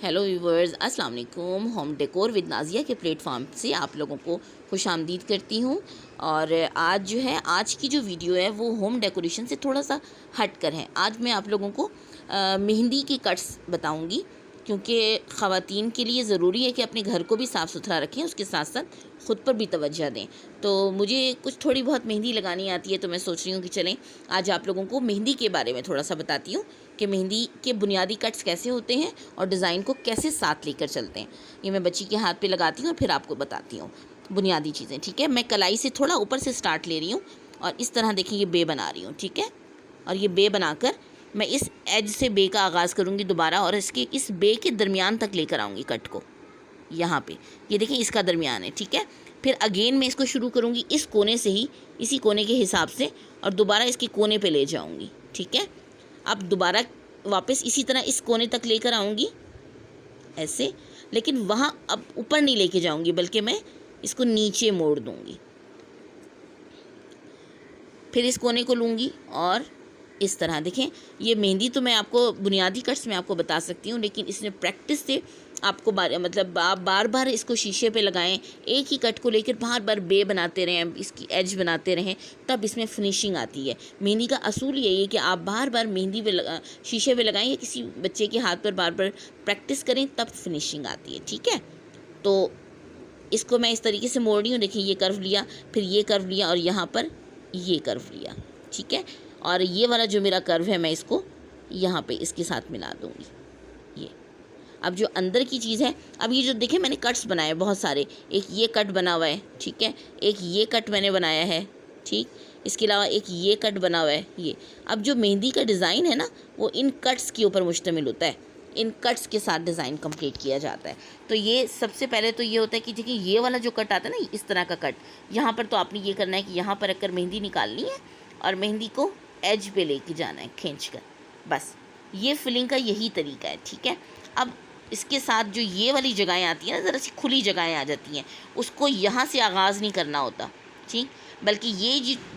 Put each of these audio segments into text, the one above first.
Hello viewers, अस्सलाम वालेकुम। Home decor with Nazia के प्लेटफॉर्म से आप लोगों को खुशामदीद करती हूँ। और आज जो है, आज की जो वीडियो है वो होम डेकोरेशन से थोड़ा सा हट कर है। आज मैं आप लोगों को मेहंदी की कट्स बताऊँगी, क्योंकि ख़वातीन के लिए ज़रूरी है कि अपने घर को भी साफ़ सुथरा रखें, उसके साथ साथ ख़ुद पर भी तवज्जो दें। तो मुझे कुछ थोड़ी बहुत मेहंदी लगानी आती है, तो मैं सोच रही हूँ कि चलें आज आप लोगों को मेहंदी के बारे में थोड़ा सा बताती हूँ कि मेहंदी के बुनियादी कट्स कैसे होते हैं और डिज़ाइन को कैसे साथ लेकर चलते हैं। ये मैं बच्ची के हाथ पे लगाती हूँ और फिर आपको बताती हूँ बुनियादी चीज़ें। ठीक है, मैं कलाई से थोड़ा ऊपर से स्टार्ट ले रही हूँ और इस तरह देखिए ये बे बना रही हूँ। ठीक है, और ये बे बनाकर मैं इस एज से बे का आगाज़ करूँगी दोबारा, और इसके इस बे के दरमियान तक लेकर आऊँगी कट को। यहाँ पे ये देखें, इसका दरमियान है। ठीक है, फिर अगेन मैं इसको शुरू करूँगी इस कोने से ही, इसी कोने के हिसाब से, और दोबारा इसके कोने पे ले जाऊँगी। ठीक है, अब दोबारा वापस इसी तरह इस कोने तक लेकर आऊँगी ऐसे, लेकिन वहाँ अब ऊपर नहीं लेके जाऊँगी, बल्कि मैं इसको नीचे मोड़ दूँगी। फिर इस कोने को लूँगी और इस तरह देखें। ये मेहंदी तो मैं आपको बुनियादी कट्स में आपको बता सकती हूँ, लेकिन इसमें प्रैक्टिस से आपको मतलब आप बार बार इसको शीशे पे लगाएं, एक ही कट को लेकर बार बार बे बनाते रहें, इसकी एज बनाते रहें, तब इसमें फिनिशिंग आती है। मेहंदी का असूल यही है कि आप बार बार मेहंदी पे शीशे पे लगाएं या किसी बच्चे के हाथ पर बार बार प्रैक्टिस करें, तब फिनिशिंग आती है। ठीक है, तो इसको मैं इस तरीके से मोड़ रही हूँ। देखिए, ये कर्व लिया, फिर ये कर्व लिया और यहाँ पर ये कर्व लिया। ठीक है, और ये वाला जो मेरा कर्व है मैं इसको यहाँ पे इसके साथ मिला दूँगी। ये अब जो अंदर की चीज़ है, अब ये जो देखें मैंने कट्स बनाए बहुत सारे, एक ये कट बना हुआ है। ठीक है, एक ये कट मैंने बनाया है। ठीक, इसके अलावा एक ये कट बना हुआ है। ये अब जो मेहंदी का डिज़ाइन है ना, वो इन कट्स के ऊपर मुश्तमिल होता है। इन कट्स के साथ डिज़ाइन कंप्लीट किया जाता है। तो ये सबसे पहले तो ये होता है कि देखिए, ये वाला जो कट आता है ना, इस तरह का कट, यहाँ पर तो आपने ये करना है कि यहाँ पर रखकर मेहंदी निकालनी है और मेहंदी को एज पे लेके जाना है खींच कर, बस। ये फिलिंग का यही तरीका है। ठीक है, अब इसके साथ जो ये वाली जगहें आती हैं ना, ज़रा सी खुली जगहें आ जाती हैं, उसको यहाँ से आगाज़ नहीं करना होता। ठीक, बल्कि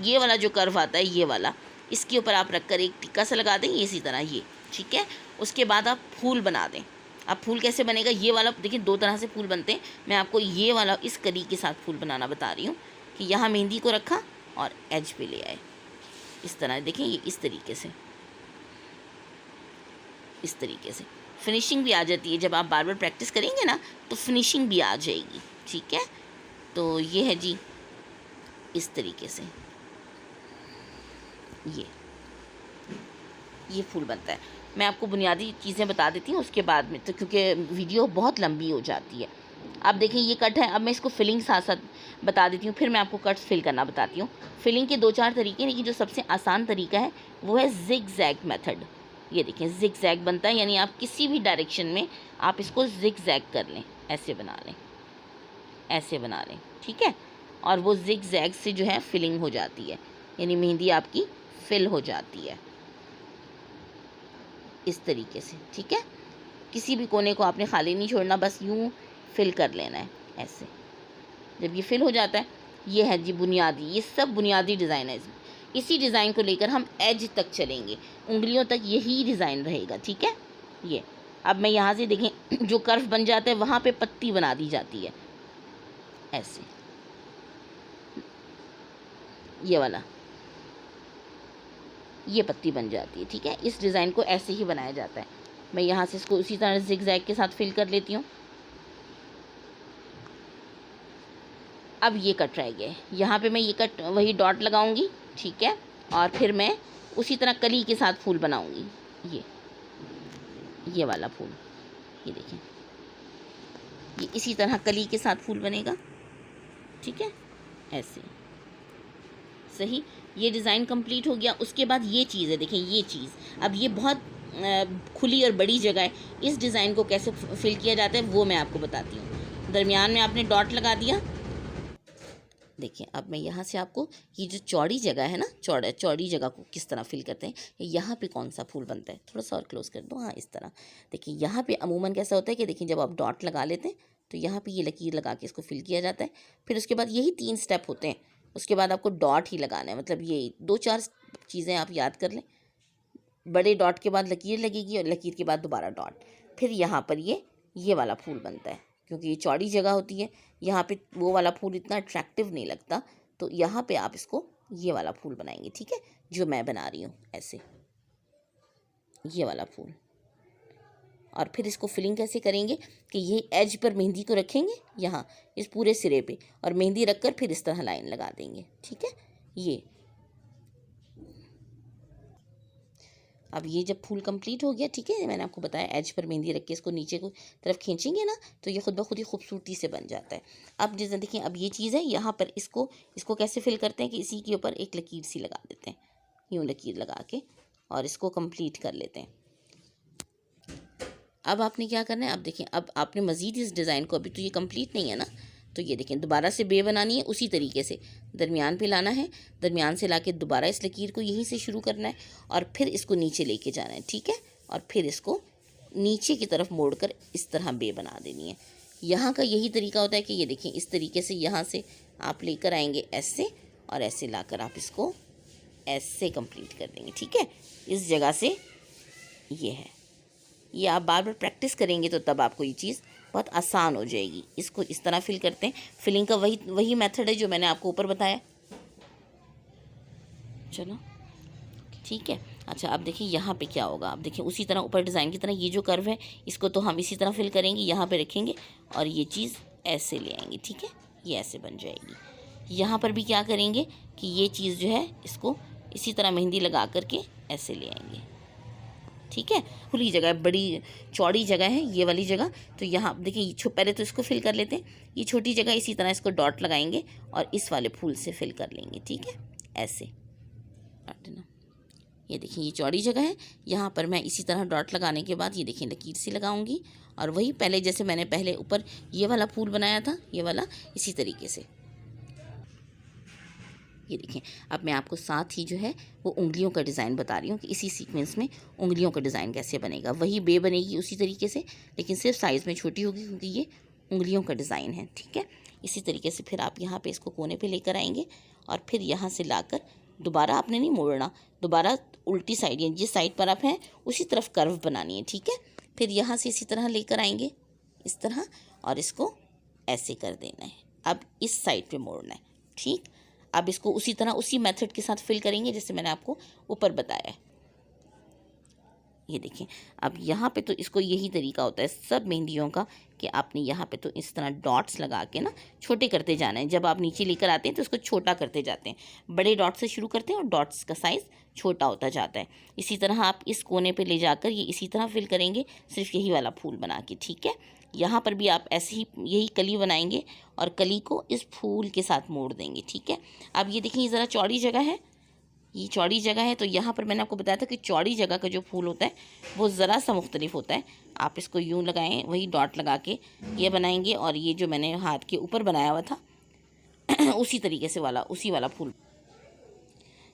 ये वाला जो कर्व आता है, ये वाला, इसके ऊपर आप रख कर एक टिक्का सा लगा दें, इसी तरह ये। ठीक है, उसके बाद आप फूल बना दें। अब फूल कैसे बनेगा, ये वाला देखिए, दो तरह से फूल बनते हैं। मैं आपको ये वाला इस कली के साथ फूल बनाना बता रही हूँ कि यहाँ मेहंदी को रखा और एज पे ले आए, इस तरह। देखें, ये इस तरीके से, इस तरीके से फिनिशिंग भी आ जाती है। जब आप बार बार प्रैक्टिस करेंगे ना, तो फिनिशिंग भी आ जाएगी। ठीक है, तो ये है जी, इस तरीके से ये फूल बनता है। मैं आपको बुनियादी चीज़ें बता देती हूँ उसके बाद में, तो क्योंकि वीडियो बहुत लंबी हो जाती है। अब देखें, ये कट है। अब मैं इसको फिलिंग साथ साथ बता देती हूँ, फिर मैं आपको कट्स फिल करना बताती हूँ। फिलिंग के 2-4 तरीके, लेकिन जो सबसे आसान तरीका है वो है जिग जैग मेथड। ये देखें, जिग जैग बनता है, यानी आप किसी भी डायरेक्शन में आप इसको जिग जैग कर लें, ऐसे बना लें, ऐसे बना लें। ठीक है, और वो जिग जैग से जो है फिलिंग हो जाती है, यानी मेहंदी आपकी फिल हो जाती है इस तरीके से। ठीक है, किसी भी कोने को आपने खाली नहीं छोड़ना, बस यूँ फिल कर लेना है ऐसे। जब ये फिल हो जाता है, ये है जी बुनियादी, ये सब बुनियादी डिज़ाइन है। इसी डिज़ाइन को लेकर हम एज तक चलेंगे, उंगलियों तक यही डिज़ाइन रहेगा। ठीक है, ये अब मैं यहाँ से देखें, जो कर्व बन जाता है वहाँ पे पत्ती बना दी जाती है ऐसे, ये वाला, ये पत्ती बन जाती है। ठीक है, इस डिज़ाइन को ऐसे ही बनाया जाता है। मैं यहाँ से इसको उसी तरह जिग जैग के साथ फिल कर लेती हूँ। अब ये कट रह गया है, यहाँ पे मैं ये कट वही डॉट लगाऊंगी। ठीक है, और फिर मैं उसी तरह कली के साथ फूल बनाऊंगी। ये वाला फूल, ये देखें, ये इसी तरह कली के साथ फूल बनेगा। ठीक है, ऐसे सही। ये डिज़ाइन कंप्लीट हो गया। उसके बाद ये चीज़ है, देखें ये चीज़, अब ये बहुत खुली और बड़ी जगह है। इस डिज़ाइन को कैसे फिल किया जाता है वो मैं आपको बताती हूँ। दरमियान में आपने डॉट लगा दिया। देखिए, अब मैं यहाँ से आपको ये जो चौड़ी जगह है ना, चौड़ी जगह को किस तरह फिल करते हैं, यहाँ पे कौन सा फूल बनता है, थोड़ा सा और क्लोज कर दो। हाँ, इस तरह देखिए, यहाँ पे अमूमन कैसा होता है कि देखिए, जब आप डॉट लगा लेते हैं तो यहाँ पे ये लकीर लगा के इसको फिल किया जाता है। फिर उसके बाद यही 3 स्टेप होते हैं। उसके बाद आपको डॉट ही लगाना है, मतलब ये 2-4 चीज़ें आप याद कर लें। बड़े डॉट के बाद लकीर लगेगी और लकीर के बाद दोबारा डॉट, फिर यहाँ पर ये ये वाला फूल बनता है, क्योंकि ये चौड़ी जगह होती है, यहाँ पे वो वाला फूल इतना अट्रैक्टिव नहीं लगता, तो यहाँ पे आप इसको ये वाला फूल बनाएंगे, ठीक है, जो मैं बना रही हूँ ऐसे, ये वाला फूल। और फिर इसको फिलिंग कैसे करेंगे कि ये एज पर मेहंदी को रखेंगे यहाँ इस पूरे सिरे पे, और मेहंदी रखकर फिर इस तरह लाइन लगा देंगे, ठीक है। ये अब ये जब फूल कंप्लीट हो गया, ठीक है, मैंने आपको बताया एज पर मेहंदी रख के इसको नीचे को तरफ खींचेंगे ना, तो ये खुद ब खुद ही खूबसूरती से बन जाता है। अब जैसे देखिए, अब ये चीज़ है, यहाँ पर इसको कैसे फिल करते हैं कि इसी के ऊपर एक लकीर सी लगा देते हैं, यूँ लकीर लगा के, और इसको कंप्लीट कर लेते हैं। अब आपने क्या करना है, अब देखिए, अब आपने मज़ीद इस डिज़ाइन को, अभी तो ये कंप्लीट नहीं है ना, तो ये देखें दोबारा से बे बनानी है, उसी तरीके से दरमियान पे लाना है, दरमियान से लाके दोबारा इस लकीर को यहीं से शुरू करना है, और फिर इसको नीचे लेके जाना है, ठीक है, और फिर इसको नीचे की तरफ मोड़कर इस तरह बे बना देनी है। यहाँ का यही तरीका होता है कि ये देखें, इस तरीके से यहाँ से आप लेकर आएंगे ऐसे, और ऐसे लाकर आप इसको ऐसे कंप्लीट कर देंगे, ठीक है। इस जगह से ये है, ये आप बार बार प्रैक्टिस करेंगे तो तब आपको ये चीज़ बहुत आसान हो जाएगी। इसको इस तरह फिल करते हैं, फिलिंग का वही मेथड है जो मैंने आपको ऊपर बताया। चलो ठीक है। अच्छा, अब देखिए यहाँ पे क्या होगा, अब देखिए उसी तरह ऊपर डिज़ाइन की तरह ये जो कर्व है इसको तो हम इसी तरह फिल करेंगे, यहाँ पे रखेंगे और ये चीज़ ऐसे ले आएंगे, ठीक है, ये ऐसे बन जाएगी। यहाँ पर भी क्या करेंगे कि ये चीज़ जो है इसको इसी तरह मेहंदी लगा करके ऐसे ले आएंगे, ठीक है। खुली जगह है, बड़ी चौड़ी जगह है ये वाली जगह, तो यहाँ देखिए पहले तो इसको फिल कर लेते हैं, ये छोटी जगह इसी तरह इसको डॉट लगाएंगे और इस वाले फूल से फिल कर लेंगे, ठीक है, ऐसे काट देना। ये देखिए ये चौड़ी जगह है, यहाँ पर मैं इसी तरह डॉट लगाने के बाद ये देखिए लकीर सी लगाऊंगी, और वही पहले जैसे मैंने पहले ऊपर ये वाला फूल बनाया था, ये वाला इसी तरीके से। ये देखें, अब मैं आपको साथ ही जो है वो उंगलियों का डिज़ाइन बता रही हूँ कि इसी सीक्वेंस में उंगलियों का डिज़ाइन कैसे बनेगा। वही बे बनेगी उसी तरीके से, लेकिन सिर्फ साइज़ में छोटी होगी क्योंकि ये उंगलियों का डिज़ाइन है, ठीक है। इसी तरीके से फिर आप यहाँ पे इसको कोने पे लेकर आएंगे और फिर यहाँ से लाकर दोबारा आपने नहीं मोड़ना, दोबारा उल्टी साइड यानी जिस साइड पर आप हैं उसी तरफ कर्व बनानी है, ठीक है। फिर यहाँ से इसी तरह लेकर आएंगे इस तरह, और इसको ऐसे कर देना है। अब इस साइड पे मोड़ना है, ठीक। अब इसको उसी तरह उसी मेथड के साथ फिल करेंगे जैसे मैंने आपको ऊपर बताया है। ये देखिए, अब यहाँ पे तो इसको यही तरीका होता है सब मेहंदियों का कि आपने यहाँ पे तो इस तरह डॉट्स लगा के ना छोटे करते जाना है। जब आप नीचे लेकर आते हैं तो इसको छोटा करते जाते हैं, बड़े डॉट से शुरू करते हैं और डॉट्स का साइज़ छोटा होता जाता है। इसी तरह आप इस कोने पे ले जाकर ये इसी तरह फिल करेंगे, सिर्फ यही वाला फूल बना के, ठीक है। यहाँ पर भी आप ऐसे ही यही कली बनाएंगे और कली को इस फूल के साथ मोड़ देंगे, ठीक है। अब ये देखिए ज़रा चौड़ी जगह है, ये चौड़ी जगह है, तो यहाँ पर मैंने आपको बताया था कि चौड़ी जगह का जो फूल होता है वो ज़रा सा मुख्तलिफ होता है। आप इसको यूँ लगाएं, वही डॉट लगा के ये बनाएंगे, और ये जो मैंने हाथ के ऊपर बनाया हुआ था उसी तरीके से उसी वाला फूल।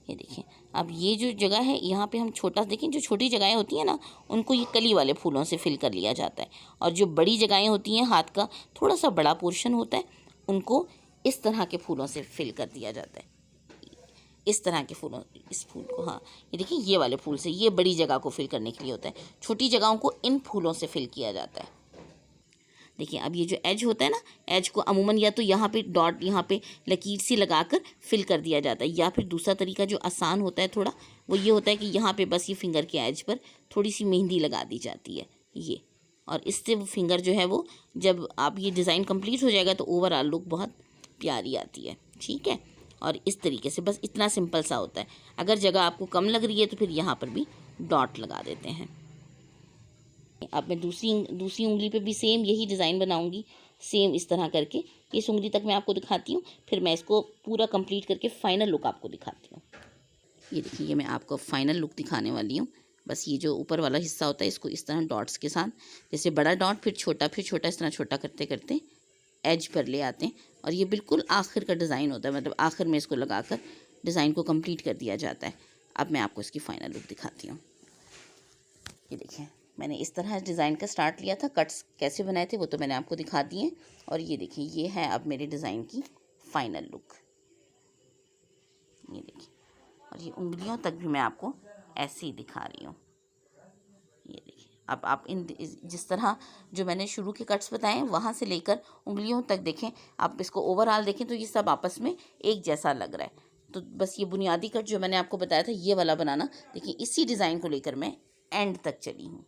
ये देखिए, अब ये जो जगह है यहाँ पे हम छोटा, देखें जो छोटी जगहें होती हैं ना उनको ये कली वाले फूलों से फिल कर लिया जाता है, और जो बड़ी जगहें होती हैं हाथ का थोड़ा सा बड़ा पोर्शन होता है उनको इस तरह के फूलों से फिल कर दिया जाता है, इस तरह के फूलों, इस फूल को, हाँ ये देखिए ये वाले फूल से, ये बड़ी जगह को फिल करने के लिए होता है, छोटी जगहों को इन फूलों से फिल किया जाता है। देखिए अब ये जो एज होता है ना, एज को अमूमन या तो यहाँ पे डॉट, यहाँ पे लकीर सी लगाकर फिल कर दिया जाता है, या फिर दूसरा तरीका जो आसान होता है थोड़ा, वो ये होता है कि यहाँ पे बस ये फिंगर के एज पर थोड़ी सी मेहंदी लगा दी जाती है ये, और इससे वो फिंगर जो है वो जब आप ये डिज़ाइन कंप्लीट हो जाएगा तो ओवरऑल लुक बहुत प्यारी आती है, ठीक है। और इस तरीके से बस इतना सिंपल सा होता है। अगर जगह आपको कम लग रही है तो फिर यहाँ पर भी डॉट लगा देते हैं। अब मैं दूसरी उंगली पे भी सेम यही डिज़ाइन बनाऊंगी, सेम इस तरह करके। इस उंगली तक मैं आपको दिखाती हूँ, फिर मैं इसको पूरा कंप्लीट करके फ़ाइनल लुक आपको दिखाती हूँ। ये देखिए, ये मैं आपको फ़ाइनल लुक दिखाने वाली हूँ। बस ये जो ऊपर वाला हिस्सा होता है इसको इस तरह डॉट्स के साथ, जैसे बड़ा डॉट फिर छोटा इस तरह छोटा करते करते एज पर ले आते हैं, और ये बिल्कुल आखिर का डिज़ाइन होता है, मतलब आखिर में इसको लगाकर डिज़ाइन को कंप्लीट कर दिया जाता है। अब मैं आपको इसकी फ़ाइनल लुक दिखाती हूँ। ये देखिए, मैंने इस तरह डिज़ाइन का स्टार्ट लिया था, कट्स कैसे बनाए थे वो तो मैंने आपको दिखा दिए, और ये देखिए ये है अब मेरे डिज़ाइन की फ़ाइनल लुक। ये देखिए, और ये उंगलियों तक भी मैं आपको ऐसे ही दिखा रही हूँ। ये देखिए, आप जिस तरह जो मैंने शुरू के कट्स बताए हैं वहाँ से लेकर उंगलियों तक देखें, आप इसको ओवरऑल देखें तो ये सब आपस में एक जैसा लग रहा है। तो बस ये बुनियादी कट जो मैंने आपको बताया था ये वाला बनाना, देखिए इसी डिज़ाइन को लेकर मैं एंड तक चली हूँ।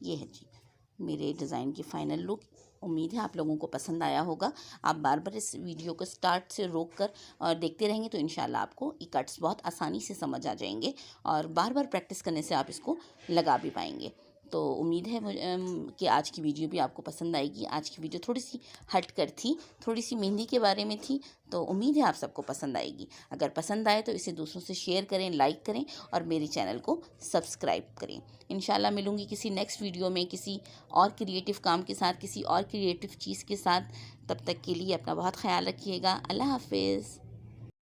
ये है जी मेरे डिज़ाइन की फ़ाइनल लुक। उम्मीद है आप लोगों को पसंद आया होगा। आप बार बार इस वीडियो को स्टार्ट से रोक कर और देखते रहेंगे तो इंशाल्लाह आपको ये कट्स बहुत आसानी से समझ आ जाएंगे और बार बार प्रैक्टिस करने से आप इसको लगा भी पाएंगे। तो उम्मीद है कि आज की वीडियो भी आपको पसंद आएगी। आज की वीडियो थोड़ी सी हट कर थी, थोड़ी सी मेहंदी के बारे में थी, तो उम्मीद है आप सबको पसंद आएगी। अगर पसंद आए तो इसे दूसरों से शेयर करें, लाइक करें और मेरे चैनल को सब्सक्राइब करें। इंशाल्लाह मिलूँगी किसी नेक्स्ट वीडियो में किसी और क्रिएटिव काम के साथ, किसी और क्रिएटिव चीज़ के साथ। तब तक के लिए अपना बहुत ख्याल रखिएगा। अल्लाह हाफिज़।